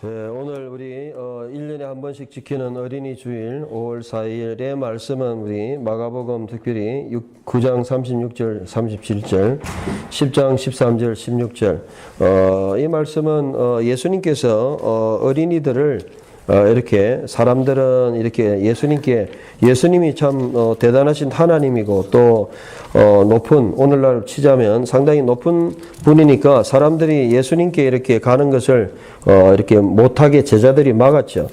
오늘 우리 1년에 한 번씩 지키는 어린이 주일 5월 4일의 말씀은 우리 마가복음 특별히 9장 36절, 37절, 10장 13절, 16절. 이 말씀은 예수님께서 어린이들을 이렇게 사람들은 이렇게 예수님이 참 대단하신 하나님이고 또 높은, 오늘날 치자면 상당히 높은 분이니까 사람들이 예수님께 이렇게 가는 것을 이렇게 못하게 제자들이 막았죠.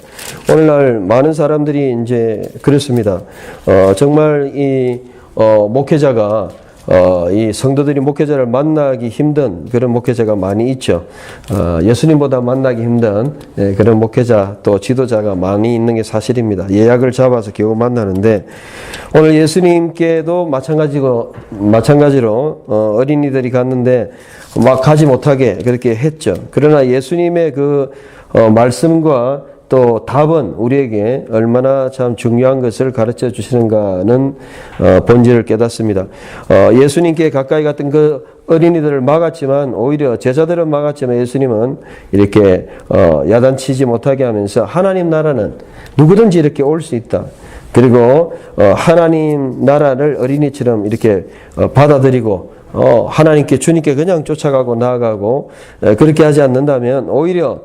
오늘날 많은 사람들이 이제 그렇습니다. 정말 이 목회자가 이 성도들이 목회자를 만나기 힘든 그런 목회자가 많이 있죠. 예수님보다 만나기 힘든 그런 목회자 또 지도자가 많이 있는 게 사실입니다. 예약을 잡아서 겨우 만나는데 오늘 예수님께도 마찬가지로 어린이들이 갔는데 막 가지 못하게 그렇게 했죠. 그러나 예수님의 그 말씀과 또 답은 우리에게 얼마나 참 중요한 것을 가르쳐 주시는가는 본질을 깨닫습니다. 예수님께 가까이 갔던 그 어린이들을 막았지만 오히려 제자들은 막았지만 예수님은 이렇게 야단치지 못하게 하면서 하나님 나라는 누구든지 이렇게 올 수 있다. 그리고 하나님 나라를 어린이처럼 이렇게 받아들이고 하나님께 주님께 그냥 쫓아가고 나아가고 그렇게 하지 않는다면 오히려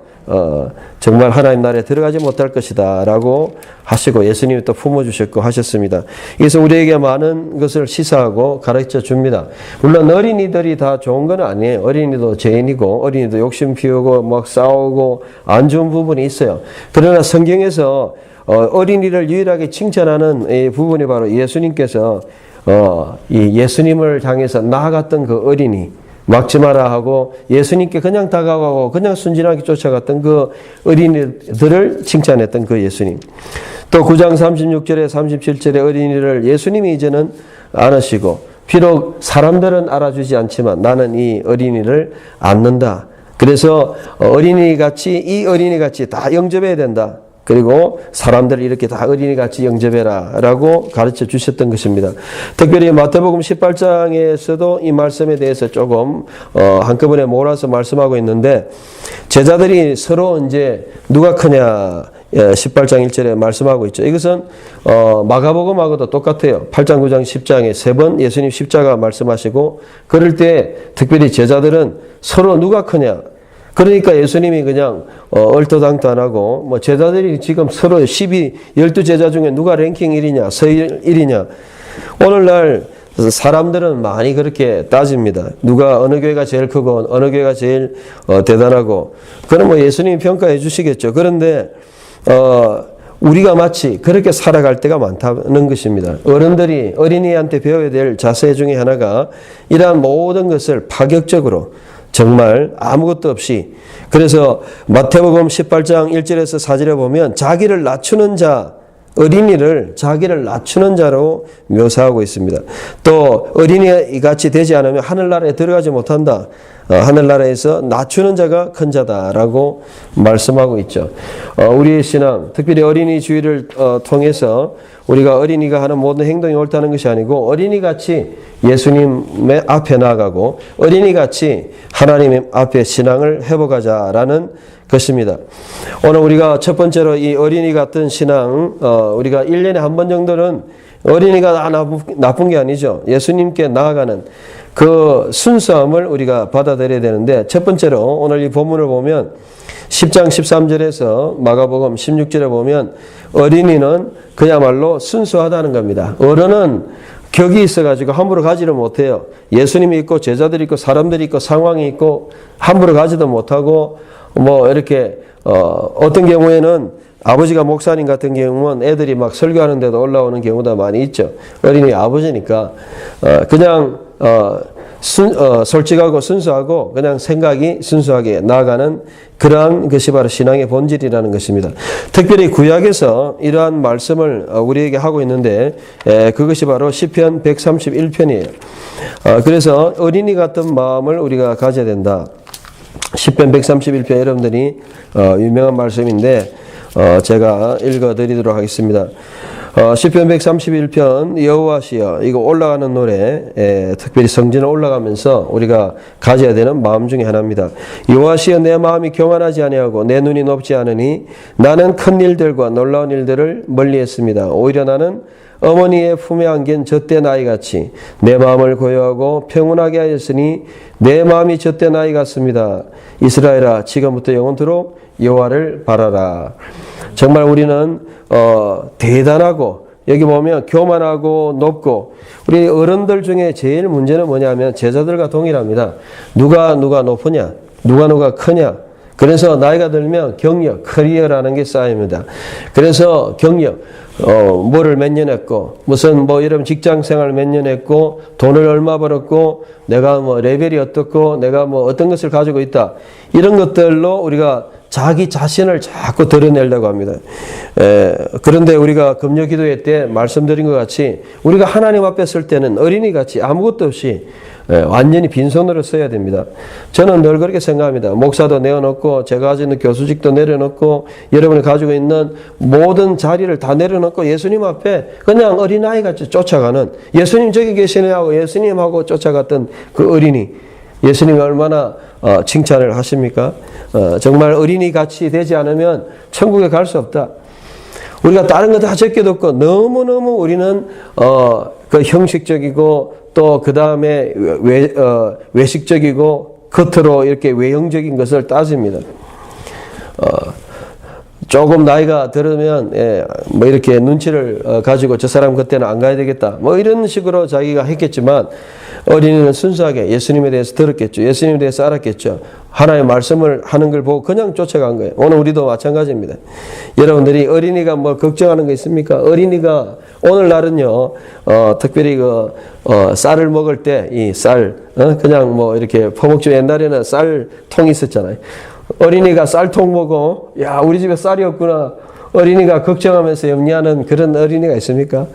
정말 하나님 나라에 들어가지 못할 것이다 라고 하시고 예수님이 또 품어주셨고 하셨습니다. 그래서 우리에게 많은 것을 시사하고 가르쳐 줍니다. 물론 어린이들이 다 좋은 건 아니에요. 어린이도 죄인이고 어린이도 욕심 피우고 막 싸우고 안 좋은 부분이 있어요. 그러나 성경에서 어린이를 유일하게 칭찬하는 이 부분이 바로 예수님께서 이 예수님을 향해서 나아갔던 그 어린이 막지 마라 하고 예수님께 그냥 다가가고 그냥 순진하게 쫓아갔던 그 어린이들을 칭찬했던 그 예수님. 또 9장 36절에 37절의 어린이를 예수님이 이제는 안으시고 비록 사람들은 알아주지 않지만 나는 이 어린이를 안는다. 그래서 이 어린이같이 다 영접해야 된다. 그리고 사람들을 이렇게 다 어린이같이 영접해라 라고 가르쳐 주셨던 것입니다. 특별히 마태복음 18장에서도 이 말씀에 대해서 조금 한꺼번에 몰아서 말씀하고 있는데 제자들이 서로 이제 누가 크냐 18장 1절에 말씀하고 있죠. 이것은 마가복음하고도 똑같아요. 8장 9장 10장에 세 번 예수님 십자가 말씀하시고 그럴 때 특별히 제자들은 서로 누가 크냐 그러니까 예수님이 그냥 얼토당토 안 하고 뭐 제자들이 지금 서로 12제자 중에 누가 랭킹 1위냐 서열 1위냐 오늘날 사람들은 많이 그렇게 따집니다. 누가 어느 교회가 제일 크고 어느 교회가 제일 대단하고 그럼 뭐 예수님이 평가해 주시겠죠. 그런데 우리가 마치 그렇게 살아갈 때가 많다는 것입니다. 어른들이 어린이한테 배워야 될 자세 중에 하나가 이러한 모든 것을 파격적으로 정말 아무것도 없이 그래서 마태복음 18장 1절에서 4절에 보면 자기를 낮추는 자 어린이를 자기를 낮추는 자로 묘사하고 있습니다. 또 어린이같이 되지 않으면 하늘나라에 들어가지 못한다. 하늘나라에서 낮추는 자가 큰 자다라고 말씀하고 있죠. 우리의 신앙, 특별히 어린이 주의를 통해서 우리가 어린이가 하는 모든 행동이 옳다는 것이 아니고 어린이같이 예수님의 앞에 나아가고 어린이같이 하나님 앞에 신앙을 회복하자라는 것입니다. 오늘 우리가 첫 번째로 이 어린이 같은 신앙, 우리가 1년에 한 번 정도는 어린이가 다 나쁜 게 아니죠. 예수님께 나아가는 그 순수함을 우리가 받아들여야 되는데 첫 번째로 오늘 이 본문을 보면 10장 13절에서 마가복음 16절에 보면 어린이는 그야말로 순수하다는 겁니다. 어른은 격이 있어가지고 함부로 가지를 못해요. 예수님이 있고 제자들이 있고 사람들이 있고 상황이 있고 함부로 가지도 못하고 뭐 이렇게 어떤 경우에는 아버지가 목사님 같은 경우는 애들이 막 설교하는데도 올라오는 경우도 많이 있죠. 어린이 아버지니까 그냥 솔직하고 순수하고 그냥 생각이 순수하게 나아가는 그러한 것이 바로 신앙의 본질이라는 것입니다. 특별히 구약에서 이러한 말씀을 우리에게 하고 있는데 그것이 바로 시편 131편이에요. 그래서 어린이 같은 마음을 우리가 가져야 된다. 시편 131편 여러분들이 유명한 말씀인데 제가 읽어드리도록 하겠습니다. 시편 131편 여호와시여 이거 올라가는 노래, 특별히 성전에 올라가면서 우리가 가져야 되는 마음 중에 하나입니다. 여호와시여 내 마음이 교만하지 아니하고 내 눈이 높지 않으니 나는 큰 일들과 놀라운 일들을 멀리했습니다. 오히려 나는 어머니의 품에 안긴 젖된 아이같이 내 마음을 고요하고 평온하게 하였으니 내 마음이 젖된 아이 같습니다. 이스라엘아 지금부터 영원토록 여호와를 바라라. 정말 우리는 대단하고 여기 보면 교만하고 높고 우리 어른들 중에 제일 문제는 뭐냐면 제자들과 동일합니다. 누가 높으냐, 누가 크냐. 그래서 나이가 들면 경력, 커리어라는 게 쌓입니다. 그래서 경력, 뭐를 몇 년 했고, 무슨 이런 직장 생활 몇 년 했고, 돈을 얼마 벌었고, 내가 레벨이 어떻고, 내가 어떤 것을 가지고 있다. 이런 것들로 우리가 자기 자신을 자꾸 드러내려고 합니다. 그런데 우리가 금요 기도회 때 말씀드린 것 같이 우리가 하나님 앞에 설 때는 어린이 같이 아무것도 없이 완전히 빈손으로 써야 됩니다. 저는 늘 그렇게 생각합니다. 목사도 내어놓고 제가 가지고 있는 교수직도 내려놓고 여러분이 가지고 있는 모든 자리를 다 내려놓고 예수님 앞에 그냥 어린아이같이 쫓아가는, 예수님 저기 계시네 하고 예수님하고 쫓아갔던 그 어린이, 예수님이 얼마나 칭찬을 하십니까? 정말 어린이같이 되지 않으면 천국에 갈 수 없다. 우리가 다른 거 다 제껴뒀고 너무너무 우리는 그 형식적이고 또 그 다음에 외식적이고 겉으로 이렇게 외형적인 것을 따집니다. 조금 나이가 들으면 이렇게 눈치를 가지고 저 사람 그때는 안 가야 되겠다 이런 식으로 자기가 했겠지만 어린이는 순수하게 예수님에 대해서 들었겠죠. 예수님에 대해서 알았겠죠. 하나의 말씀을 하는 걸 보고 그냥 쫓아간 거예요. 오늘 우리도 마찬가지입니다. 여러분들이 어린이가 걱정하는 거 있습니까? 어린이가 오늘날은요 특별히 쌀을 먹을 때 이 쌀 그냥 이렇게 퍼먹죠. 옛날에는 쌀통이 있었잖아요. 어린이가 쌀통 보고 야 우리 집에 쌀이 없구나 어린이가 걱정하면서 염려하는 그런 어린이가 있습니까?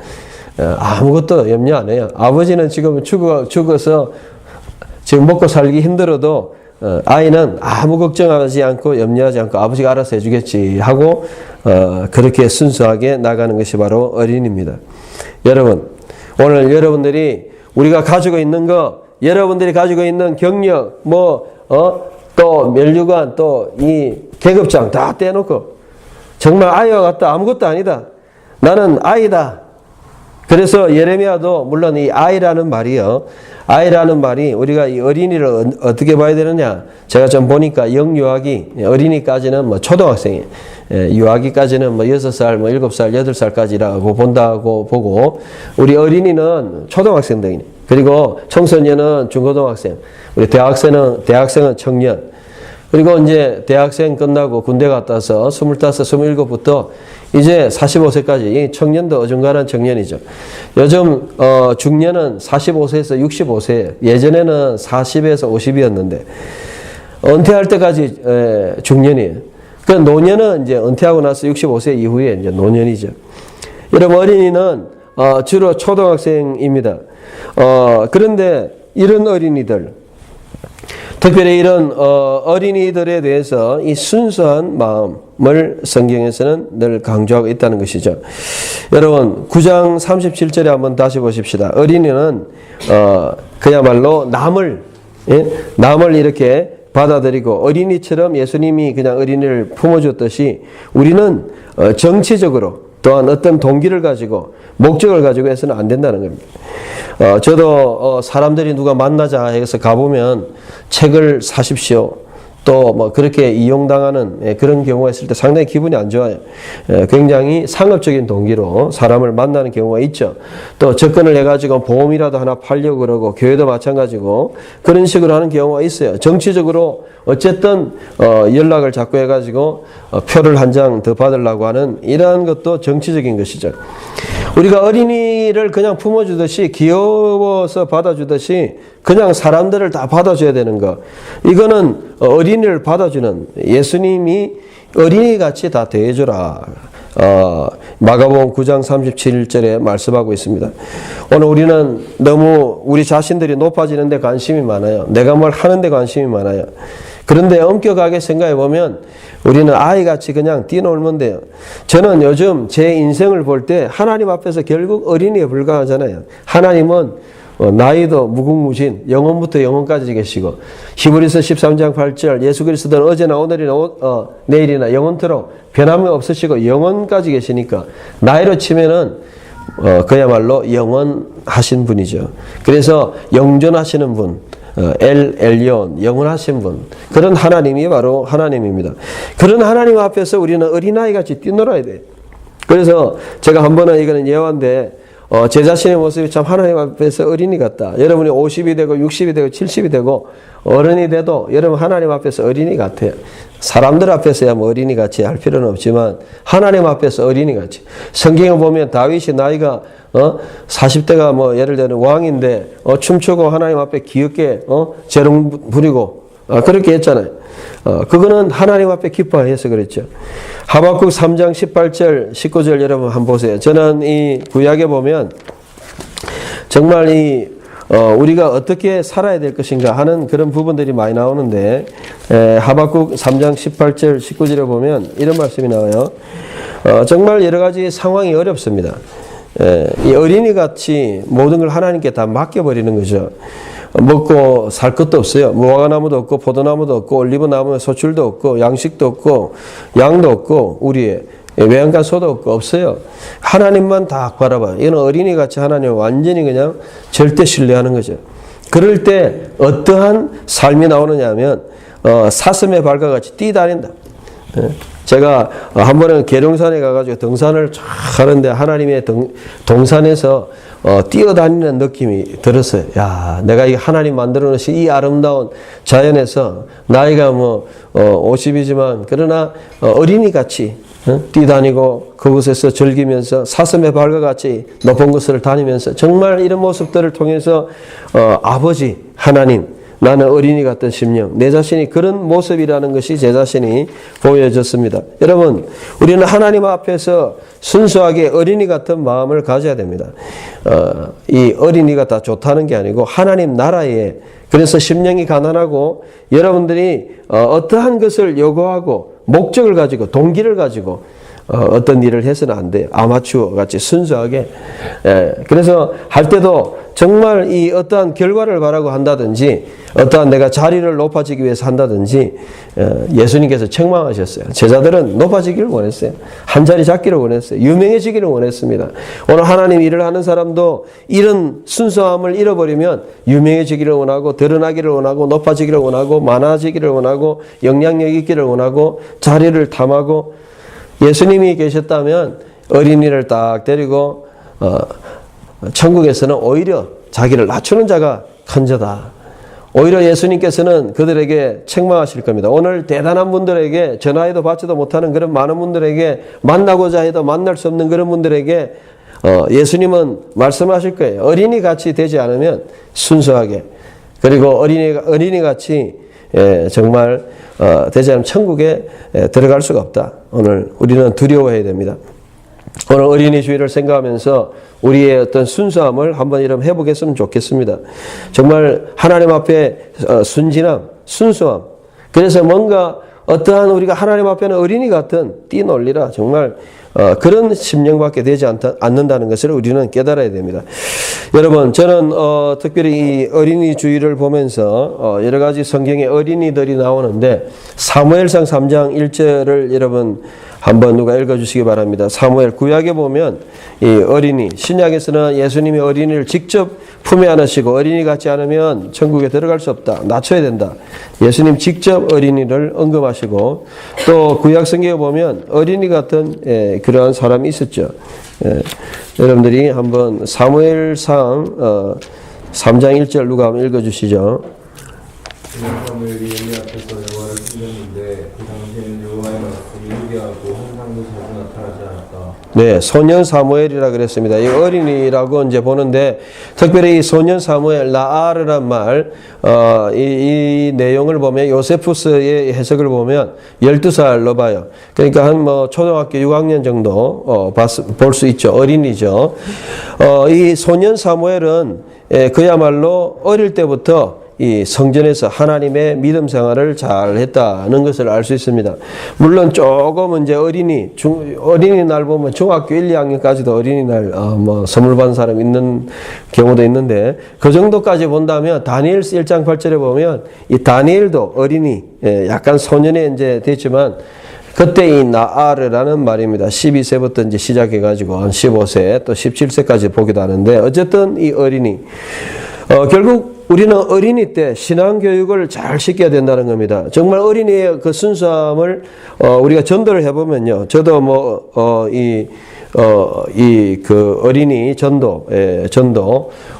아무것도 염려 안 해요. 아버지는 지금 죽어서 지금 먹고 살기 힘들어도 아이는 아무 걱정하지 않고 염려하지 않고 아버지가 알아서 해주겠지 하고 그렇게 순수하게 나가는 것이 바로 어린이입니다. 여러분 오늘 여러분들이 우리가 가지고 있는 거, 여러분들이 가지고 있는 경력 또 멸류관 또 이 계급장 다 떼놓고 정말 아이와 같다 아무것도 아니다 나는 아이다. 그래서 예레미야도 물론 이 아이라는 말이요, 아이라는 말이 우리가 이 어린이를 어떻게 봐야 되느냐, 제가 좀 보니까 영유아기 어린이까지는 초등학생이에요. 유아기까지는 6살 7살 8살까지라고 본다고 보고 우리 어린이는 초등학생들이네. 그리고 청소년은 중고등학생, 우리 대학생은 청년, 그리고 이제 대학생 끝나고 군대 갔다 와서 25, 27부터 이제 45세까지 청년도 어중간한 청년이죠. 요즘 중년은 45세에서 65세, 예전에는 40에서 50이었는데 은퇴할 때까지 중년이에요. 그 노년은 이제 은퇴하고 나서 65세 이후에 이제 노년이죠. 여러분 어린이는 주로 초등학생입니다. 그런데 이런 어린이들, 특별히 이런 어린이들에 대해서 이 순수한 마음을 성경에서는 늘 강조하고 있다는 것이죠. 여러분 9장 37절에 한번 다시 보십시다. 어린이는 그야말로 남을 이렇게 받아들이고 어린이처럼 예수님이 그냥 어린이를 품어줬듯이 우리는 정치적으로 또한 어떤 동기를 가지고 목적을 가지고 해서는 안 된다는 겁니다. 저도 사람들이 누가 만나자 해서 가보면 책을 사십시오. 또 그렇게 이용당하는 그런 경우가 있을 때 상당히 기분이 안 좋아요. 굉장히 상업적인 동기로 사람을 만나는 경우가 있죠. 또 접근을 해가지고 보험이라도 하나 팔려고 그러고 교회도 마찬가지고 그런 식으로 하는 경우가 있어요. 정치적으로 어쨌든 연락을 자꾸 해가지고 표를 한 장 더 받으려고 하는 이러한 것도 정치적인 것이죠. 우리가 어린이를 그냥 품어주듯이 귀여워서 받아주듯이 그냥 사람들을 다 받아줘야 되는 거, 이거는 어린이를 받아주는 예수님이 어린이같이 다 대해주라. 마가복음 9장 37절에 말씀하고 있습니다. 오늘 우리는 너무 우리 자신들이 높아지는 데 관심이 많아요. 내가 뭘 하는 데 관심이 많아요. 그런데 엄격하게 생각해 보면 우리는 아이같이 그냥 뛰놀면 돼요. 저는 요즘 제 인생을 볼 때 하나님 앞에서 결국 어린이에 불과하잖아요. 하나님은 나이도 무궁무진 영원부터 영원까지 계시고, 히브리서 13장 8절 예수 그리스도는 어제나 오늘이나 내일이나 영원토록 변함이 없으시고 영원까지 계시니까 나이로 치면은 그야말로 영원하신 분이죠. 그래서 영존하시는 분, 엘리온, 영원하신 분, 그런 하나님이 바로 하나님입니다. 그런 하나님 앞에서 우리는 어린아이같이 뛰놀아야 돼요. 그래서 제가 한 번은 이거는 예화인데, 제 자신의 모습이 참 하나님 앞에서 어린이 같다. 여러분이 50이 되고 60이 되고 70이 되고 어른이 돼도 여러분 하나님 앞에서 어린이 같아요. 사람들 앞에서야 뭐 어린이 같이 할 필요는 없지만 하나님 앞에서 어린이 같이. 성경을 보면 다윗이 나이가 40대가 뭐 예를 들면 왕인데 춤추고 하나님 앞에 귀엽게 재롱 부리고 그렇게 했잖아요. 그거는 하나님 앞에 기뻐해서 그랬죠. 하박국 3장 18절 19절 여러분 한번 보세요. 저는 이 구약에 보면 정말 우리가 어떻게 살아야 될 것인가 하는 그런 부분들이 많이 나오는데, 하박국 3장 18절 19절에 보면 이런 말씀이 나와요. 정말 여러 가지 상황이 어렵습니다. 이 어린이같이 모든 걸 하나님께 다 맡겨버리는 거죠. 먹고 살 것도 없어요. 무화과나무도 없고 포도나무도 없고 올리브나무에 소출도 없고 양식도 없고 양도 없고 우리의 외양간소도 없고 없어요. 하나님만 다 바라봐요. 이건 어린이같이 하나님을 완전히 그냥 절대 신뢰하는 거죠. 그럴 때 어떠한 삶이 나오느냐 하면 사슴의 발과 같이 뛰다닌다. 제가 한 번은 계룡산에 가가지고 등산을 쫙 하는데 하나님의 동산에서 뛰어다니는 느낌이 들었어요. 야, 내가 이 하나님 만들어 놓으신 이 아름다운 자연에서 나이가 50이지만 그러나 어린이같이 뛰다니고 그곳에서 즐기면서 사슴의 발과 같이 높은 곳을 다니면서 정말 이런 모습들을 통해서 아버지 하나님, 나는 어린이 같은 심령, 내 자신이 그런 모습이라는 것이 제 자신이 보여졌습니다. 여러분, 우리는 하나님 앞에서 순수하게 어린이 같은 마음을 가져야 됩니다. 이 어린이가 다 좋다는 게 아니고 하나님 나라에, 그래서 심령이 가난하고 여러분들이 어떠한 것을 요구하고 목적을 가지고 동기를 가지고 어떤 일을 해서는 안 돼요. 아마추어 같이 순수하게. 그래서 할 때도 정말 이 어떠한 결과를 바라고 한다든지 어떠한 내가 자리를 높아지기 위해서 한다든지 예수님께서 책망하셨어요. 제자들은 높아지기를 원했어요. 한 자리 잡기를 원했어요. 유명해지기를 원했습니다. 오늘 하나님 일을 하는 사람도 이런 순수함을 잃어버리면 유명해지기를 원하고 드러나기를 원하고 높아지기를 원하고 많아지기를 원하고 영향력 있기를 원하고 자리를 탐하고, 예수님이 계셨다면 어린이를 딱 데리고 천국에서는 오히려 자기를 낮추는 자가 큰 자다. 오히려 예수님께서는 그들에게 책망하실 겁니다. 오늘 대단한 분들에게 전화해도 받지도 못하는 그런 많은 분들에게 만나고자 해도 만날 수 없는 그런 분들에게 예수님은 말씀하실 거예요. 어린이같이 되지 않으면 순수하게, 그리고 어린이같이 정말 되지 않으면 천국에 들어갈 수가 없다. 오늘 우리는 두려워해야 됩니다. 오늘 어린이 주일을 생각하면서 우리의 어떤 순수함을 한번 이렇게 해보겠으면 좋겠습니다. 정말 하나님 앞에 순진함, 순수함. 그래서 뭔가 어떠한 우리가 하나님 앞에는 어린이 같은 뛰놀리라, 정말 그런 심령밖에 되지 않는다는 것을 우리는 깨달아야 됩니다. 여러분, 저는 특별히 이 어린이 주일을 보면서 여러 가지 성경에 어린이들이 나오는데 사무엘상 3장 1절을 여러분 한번 누가 읽어주시기 바랍니다. 사무엘, 구약에 보면 이 어린이, 신약에서는 예수님이 어린이를 직접 품에 안으시고 어린이 같지 않으면 천국에 들어갈 수 없다, 낮춰야 된다. 예수님 직접 어린이를 언급하시고, 또 구약 성경에 보면 어린이 같은 그러한 사람이 있었죠. 여러분들이 한번 사무엘상 3장 1절 누가 한번 읽어주시죠. 사무엘이 엘리 앞에서 여호와를 숨겼는데 그 당시에는 여호와의 말씀이 유리하고 항상도 자주 나타나지 않았다. 네, 소년 사무엘이라 그랬습니다. 이 어린이라고 이제 보는데, 특별히 이 소년 사무엘, 라아르란 말, 이 내용을 보면 요세푸스의 해석을 보면 12살로 봐요. 그러니까 한 초등학교 6학년 정도 볼 수 있죠. 어린이죠. 이 소년 사무엘은 그야말로 어릴 때부터 이 성전에서 하나님의 믿음 생활을 잘 했다는 것을 알 수 있습니다. 물론 조금 이제 어린이날 보면 중학교 1, 2학년까지도 어린이날 뭐 선물 받은 사람 있는 경우도 있는데 그 정도까지 본다면 다니엘서 1장 8절에 보면 이 다니엘도 어린이 약간 소년에 이제 됐지만 그때 이 나아르라는 말입니다. 12세부터 이제 시작해가지고 한 15세 또 17세까지 보기도 하는데 어쨌든 이 어린이 결국 우리는 어린이 때 신앙교육을 잘 시켜야 된다는 겁니다. 정말 어린이의 그 순수함을 우리가 전도를 해보면요. 저도 그 어린이 전도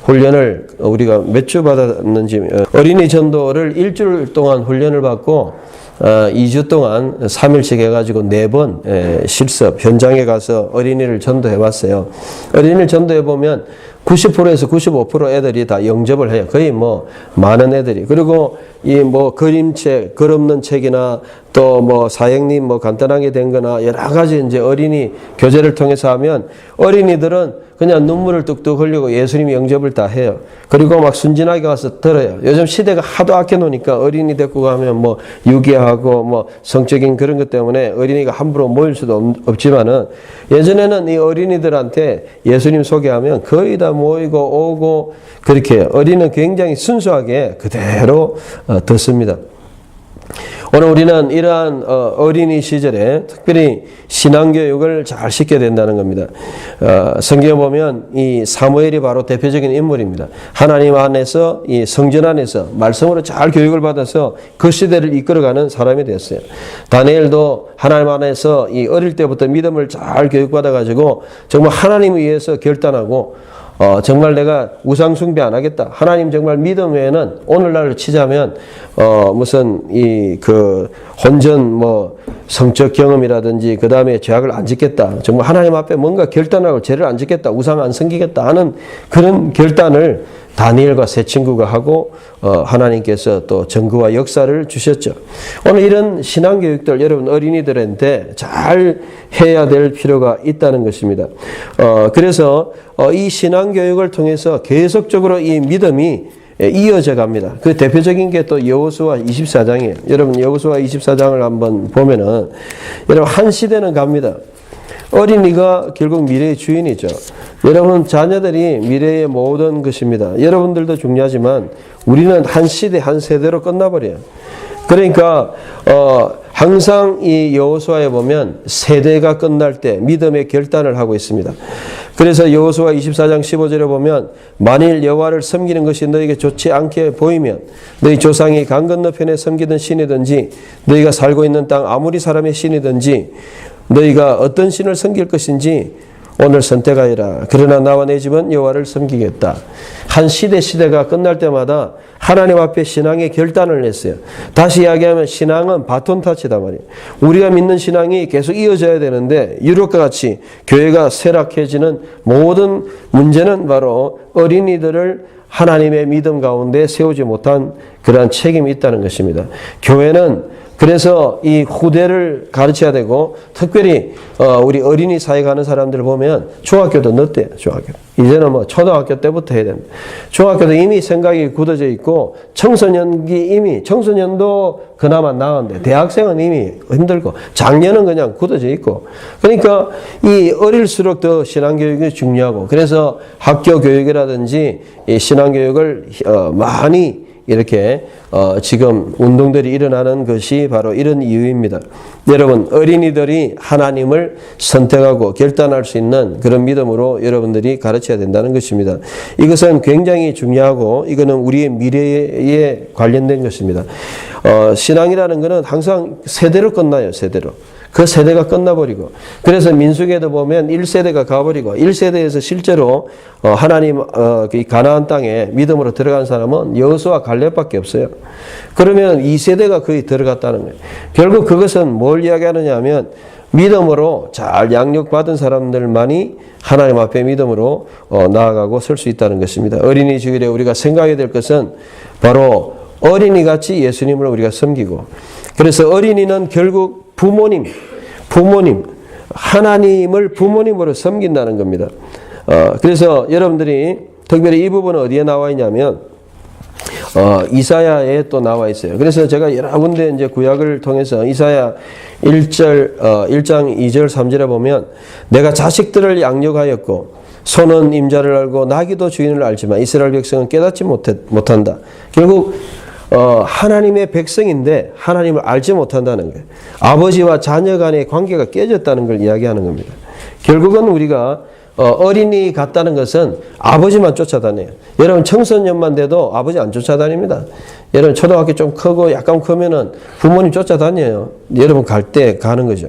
훈련을 우리가 몇 주 받았는지 어린이 전도를 일주일 동안 훈련을 받고 2주 동안 3일씩 해가지고 4번 실습 현장에 가서 어린이를 전도해 봤어요. 어린이를 전도해 보면 90%에서 95% 애들이 다 영접을 해요. 거의 뭐 많은 애들이. 그리고 이 뭐 그림책, 글 없는 책이나 또 뭐 사형님 뭐 간단하게 된 거나 여러 가지 이제 어린이 교재를 통해서 하면 어린이들은 그냥 눈물을 뚝뚝 흘리고 예수님 영접을 다 해요. 그리고 막 순진하게 가서 들어요. 요즘 시대가 하도 아껴 놓으니까 어린이 데리고 가면 뭐 유기하고 뭐 성적인 그런 것 때문에 어린이가 함부로 모일 수도 없지만은 예전에는 이 어린이들한테 예수님 소개하면 거의 다 모이고 오고 그렇게 어린이는 굉장히 순수하게 그대로 듣습니다. 오늘 우리는 이러한 어린이 시절에 특별히 신앙교육을 잘 시켜야 된다는 겁니다. 성경에 보면 이 사무엘이 바로 대표적인 인물입니다. 하나님 안에서 이 성전 안에서 말씀으로 잘 교육을 받아서 그 시대를 이끌어가는 사람이 됐어요. 다니엘도 하나님 안에서 이 어릴 때부터 믿음을 잘 교육받아가지고 정말 하나님을 위해서 결단하고 정말 내가 우상 숭배 안 하겠다. 하나님 정말 믿음 외에는 오늘날로 치자면 무슨 그 혼전 뭐 성적 경험이라든지 그 다음에 죄악을 안 짓겠다. 정말 하나님 앞에 뭔가 결단하고 죄를 안 짓겠다. 우상 안 섬기겠다 하는 그런 결단을 다니엘과 세 친구가 하고 하나님께서 또 전구와 역사를 주셨죠. 오늘 이런 신앙교육들 여러분 어린이들한테 잘 해야 될 필요가 있다는 것입니다. 그래서 이 신앙교육을 통해서 계속적으로 이 믿음이 이어져 갑니다. 그 대표적인 게 또 여호수아 24장이에요. 여러분 여호수아 24장을 한번 보면은 여러분 한 시대는 갑니다. 어린이가 결국 미래의 주인이죠. 여러분 자녀들이 미래의 모든 것입니다. 여러분들도 중요하지만 우리는 한 시대 한 세대로 끝나버려요. 그러니까 항상 이 여호수아에 보면 세대가 끝날 때 믿음의 결단을 하고 있습니다. 그래서 여호수아 24장 15절에 보면 만일 여호와를 섬기는 것이 너에게 좋지 않게 보이면 너희 조상이 강 건너편에 섬기던 신이든지 너희가 살고 있는 땅 아무리 사람의 신이든지 너희가 어떤 신을 섬길 것인지 오늘 선택하여라. 그러나 나와 내 집은 여호와를 섬기겠다. 한 시대가 끝날 때마다 하나님 앞에 신앙의 결단을 냈어요. 다시 이야기하면 신앙은 바톤 타치다 말이에요. 우리가 믿는 신앙이 계속 이어져야 되는데 유럽과 같이 교회가 쇠락해지는 모든 문제는 바로 어린이들을 하나님의 믿음 가운데 세우지 못한 그러한 책임이 있다는 것입니다. 교회는 그래서 이 후대를 가르쳐야 되고 특별히 우리 어린이 사회 가는 사람들 보면 중학교도 늦대요. 중학교. 이제는 뭐 초등학교 때부터 해야 됩니다. 중학교도 이미 생각이 굳어져 있고 청소년도 그나마 나은데 대학생은 이미 힘들고 작년은 그냥 굳어져 있고 그러니까 이 어릴수록 더 신앙교육이 중요하고 그래서 학교 교육이라든지 이 신앙교육을 많이 이렇게 지금 운동들이 일어나는 것이 바로 이런 이유입니다. 여러분 어린이들이 하나님을 선택하고 결단할 수 있는 그런 믿음으로 여러분들이 가르쳐야 된다는 것입니다. 이것은 굉장히 중요하고 이거는 우리의 미래에 관련된 것입니다. 신앙이라는 것은 항상 세대로 끝나요. 세대로. 그 세대가 끝나버리고 그래서 민수기에도 보면 1세대가 가버리고 1세대에서 실제로 하나님 가나안 땅에 믿음으로 들어간 사람은 여호수아 갈렙밖에 없어요. 그러면 2세대가 거의 들어갔다는 거예요. 결국 그것은 뭘 이야기하느냐 하면 믿음으로 잘 양육받은 사람들만이 하나님 앞에 믿음으로 나아가고 설 수 있다는 것입니다. 어린이 주일에 우리가 생각해야 될 것은 바로 어린이같이 예수님을 우리가 섬기고 그래서 어린이는 결국 부모님, 하나님을 부모님으로 섬긴다는 겁니다. 그래서 여러분들이 특별히 이 부분은 어디에 나와 있냐면 이사야에 또 나와 있어요. 그래서 제가 여러 군데 이제 구약을 통해서 이사야 1장 2절 3절에 보면 내가 자식들을 양육하였고 소는 임자를 알고 나귀도 주인을 알지만 이스라엘 백성은 깨닫지 못한다. 결국 하나님의 백성인데 하나님을 알지 못한다는 거예요. 아버지와 자녀 간의 관계가 깨졌다는 걸 이야기하는 겁니다. 결국은 우리가 어린이 같다는 것은 아버지만 쫓아다녀요. 여러분 청소년만 돼도 아버지 안 쫓아다닙니다. 여러분 초등학교 좀 크고 약간 크면은 부모님 쫓아다녀요. 여러분 갈 때 가는 거죠.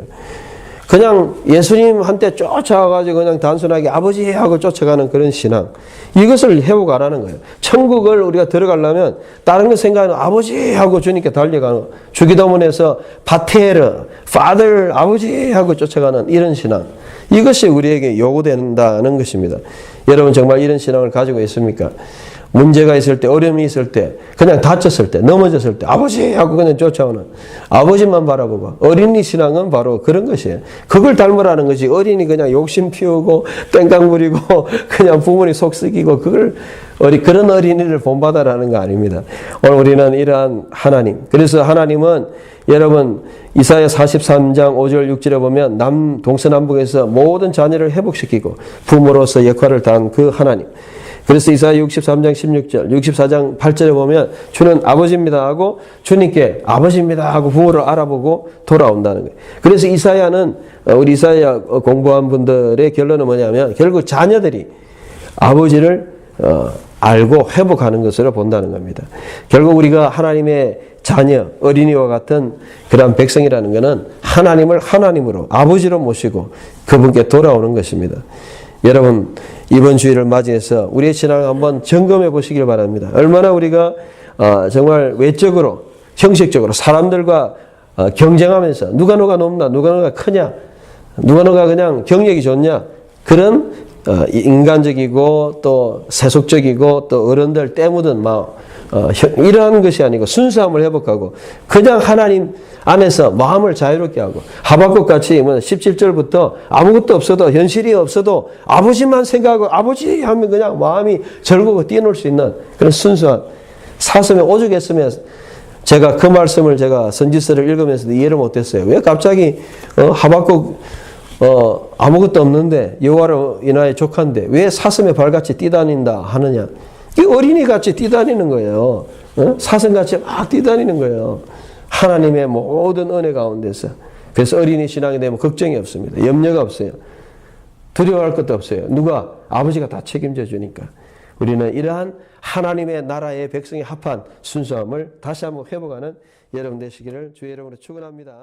그냥 예수님한테 쫓아와가지고 그냥 단순하게 아버지 하고 쫓아가는 그런 신앙. 이것을 회복하라는 거예요. 천국을 우리가 들어가려면 다른 거 생각하면 아버지 하고 주님께 달려가는 거. 주기도문에서 파테르, 파들, 아버지 하고 쫓아가는 이런 신앙. 이것이 우리에게 요구된다는 것입니다. 여러분 정말 이런 신앙을 가지고 있습니까? 문제가 있을 때, 어려움이 있을 때, 그냥 다쳤을 때, 넘어졌을 때 아버지 하고 그냥 쫓아오는 아버지만 바라보고 어린이 신앙은 바로 그런 것이에요. 그걸 닮으라는 것이 어린이 그냥 욕심 피우고 땡깡 부리고 그냥 부모님 속 썩이고 그런 어린이를 본받아라는 거 아닙니다. 오늘 우리는 이러한 하나님. 그래서 하나님은 여러분 이사야 43장 5절 6절에 보면 동서남북에서 모든 자녀를 회복시키고 부모로서 역할을 다한 그 하나님. 그래서 이사야 63장 16절, 64장 8절에 보면 주는 아버지입니다 하고 주님께 아버지입니다 하고 부모를 알아보고 돌아온다는 거예요. 그래서 우리 이사야 공부한 분들의 결론은 뭐냐면 결국 자녀들이 아버지를 알고 회복하는 것으로 본다는 겁니다. 결국 우리가 하나님의 자녀, 어린이와 같은 그런 백성이라는 것은 하나님을 하나님으로 아버지로 모시고 그분께 돌아오는 것입니다. 여러분 이번 주일을 맞이해서 우리의 신앙을 한번 점검해 보시길 바랍니다. 얼마나 우리가 정말 외적으로 형식적으로 사람들과 경쟁하면서 누가 높나 누가 크냐 누가 그냥 경력이 좋냐 그런 인간적이고 또 세속적이고 또 어른들 때묻은 이러한 것이 아니고 순수함을 회복하고 그냥 하나님 안에서 마음을 자유롭게 하고 하박국 같이 17절부터 아무것도 없어도 현실이 없어도 아버지만 생각하고 아버지 하면 그냥 마음이 절구고 뛰어놀 수 있는 그런 순수한 사슴에 오죽했으면 제가 그 말씀을 제가 선지서를 읽으면서도 이해를 못했어요. 왜 갑자기 하박국 아무것도 없는데 여호와로 인하여 족한데 왜 사슴의 발같이 뛰다닌다 하느냐. 이 어린이같이 뛰다니는 거예요. 사슴같이 막 뛰다니는 거예요. 하나님의 모든 은혜 가운데서. 그래서 어린이 신앙이 되면 걱정이 없습니다. 염려가 없어요. 두려워할 것도 없어요. 누가? 아버지가 다 책임져 주니까. 우리는 이러한 하나님의 나라의 백성이 합한 순수함을 다시 한번 회복하는 여러분 되시기를 주의 이름으로 축원합니다.